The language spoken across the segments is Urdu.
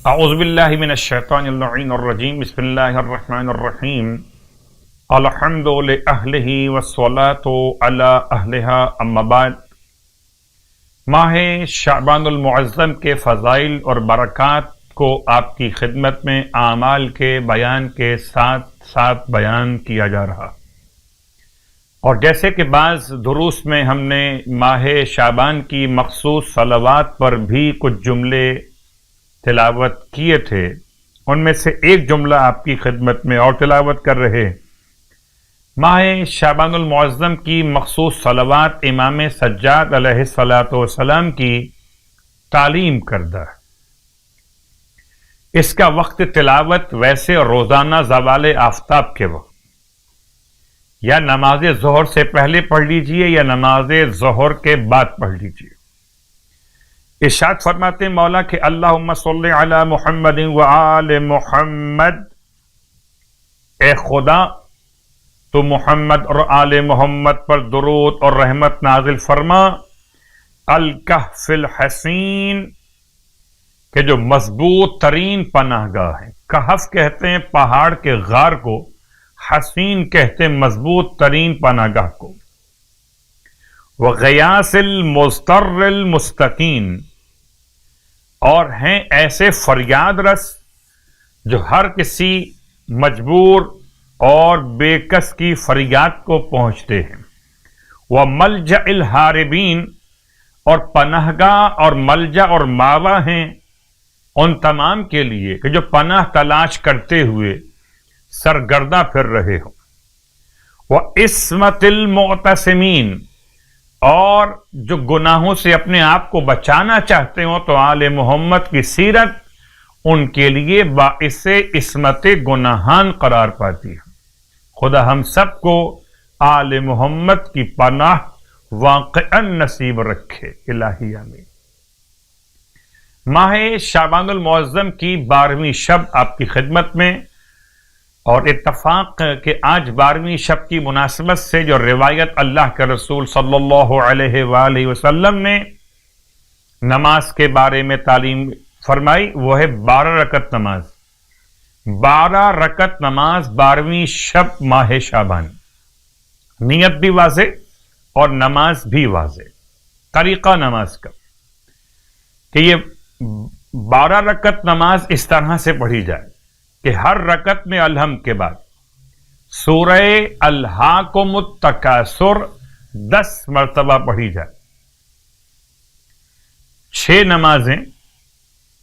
اعوذ باللہ من الشیطان اللعین الرجیم بسم اللہ الرحمن الرحیم الحمد لأہلہ والصلاة علی اہلہا اما بعد۔ ماہ شعبان المعظم کے فضائل اور برکات کو آپ کی خدمت میں اعمال کے بیان کے ساتھ ساتھ بیان کیا جا رہا، اور جیسے کہ بعض دروس میں ہم نے ماہ شعبان کی مخصوص صلوات پر بھی کچھ جملے تلاوت کیے تھے، ان میں سے ایک جملہ آپ کی خدمت میں اور تلاوت کر رہے۔ ماہ شعبان المعظم کی مخصوص صلوات امام سجاد علیہ السلام کی تعلیم کردہ ہے۔ اس کا وقت تلاوت ویسے روزانہ زوال آفتاب کے وقت یا نماز ظہر سے پہلے پڑھ لیجئے یا نماز ظہر کے بعد پڑھ لیجئے۔ ارشاد فرماتے مولا کہ اللہم صلی علی محمد وآل محمد، اے خدا تو محمد اور آل محمد پر درود اور رحمت نازل فرما۔ الکہف الحصین، کہ جو مضبوط ترین پناہ گاہ ہے۔ کہف کہتے ہیں پہاڑ کے غار کو، حصین کہتے ہیں مضبوط ترین پناہ گاہ کو۔ وغیاث المضطر المستقین، اور ہیں ایسے فریاد رس جو ہر کسی مجبور اور بے کس کی فریاد کو پہنچتے ہیں۔ وملجأ الہاربین، اور پناہ گاہ اور ملجا اور ماوا ہیں ان تمام کے لیے کہ جو پناہ تلاش کرتے ہوئے سرگرداں پھر رہے ہوں۔ وعصمت المعتصمین، اور جو گناہوں سے اپنے آپ کو بچانا چاہتے ہوں تو آل محمد کی سیرت ان کے لیے باعث عصمت گناہان قرار پاتی ہے۔ خدا ہم سب کو آل محمد کی پناہ واقعا نصیب رکھے، الہی آمین۔ ماہ شعبان المعظم کی 12ویں شب آپ کی خدمت میں، اور اتفاق کہ آج 12ویں شب کی مناسبت سے جو روایت اللہ کے رسول صلی اللہ علیہ وآلہ وسلم نے نماز کے بارے میں تعلیم فرمائی وہ ہے 12 رکعت نماز۔ 12 رکعت نماز 12ویں شب ماہ شعبان، نیت بھی واضح اور نماز بھی واضح۔ طریقہ نماز کا کہ یہ 12 رکعت نماز اس طرح سے پڑھی جائے کہ ہر رکعت میں الحمد کے بعد سورہ الہاکم التکاثر 10 مرتبہ پڑھی جائے۔ 6 نمازیں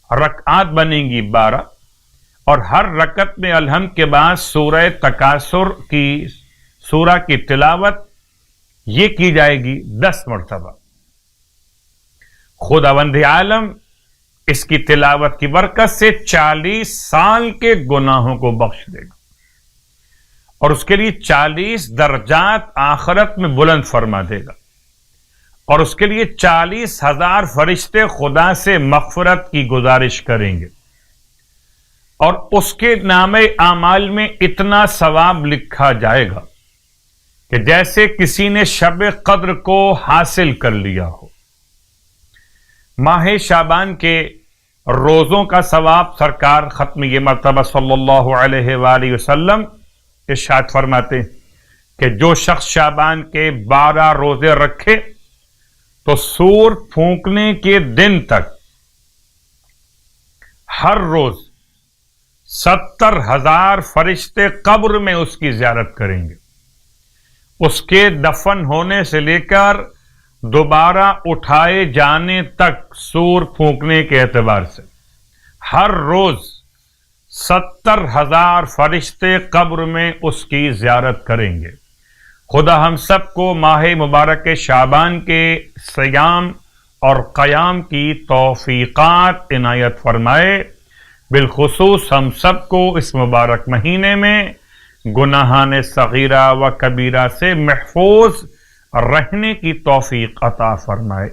رکعات بنیں گی 12، اور ہر رکعت میں الحمد کے بعد سورہ تکاثر کی سورہ کی تلاوت یہ کی جائے گی 10 مرتبہ۔ خداوند عالم اس کی تلاوت کی برکت سے 40 سال کے گناہوں کو بخش دے گا، اور اس کے لیے 40 درجات آخرت میں بلند فرما دے گا، اور اس کے لیے 40,000 فرشتے خدا سے مغفرت کی گزارش کریں گے، اور اس کے نام اعمال میں اتنا ثواب لکھا جائے گا کہ جیسے کسی نے شب قدر کو حاصل کر لیا ہو۔ ماہ شعبان کے روزوں کا ثواب سرکار ختم یہ مرتبہ صلی اللہ علیہ وآلہ وسلم ارشاد فرماتے ہیں کہ جو شخص شعبان کے 12 روزے رکھے تو سور پھونکنے کے دن تک ہر روز 70,000 فرشتے قبر میں اس کی زیارت کریں گے، اس کے دفن ہونے سے لے کر دوبارہ اٹھائے جانے تک سور پھونکنے کے اعتبار سے ہر روز 70,000 فرشتے قبر میں اس کی زیارت کریں گے۔ خدا ہم سب کو ماہ مبارک شعبان کے صیام اور قیام کی توفیقات عنایت فرمائے۔ بالخصوص ہم سب کو اس مبارک مہینے میں گناہان صغیرہ و کبیرہ سے محفوظ رہنے کی توفیق عطا فرمائے۔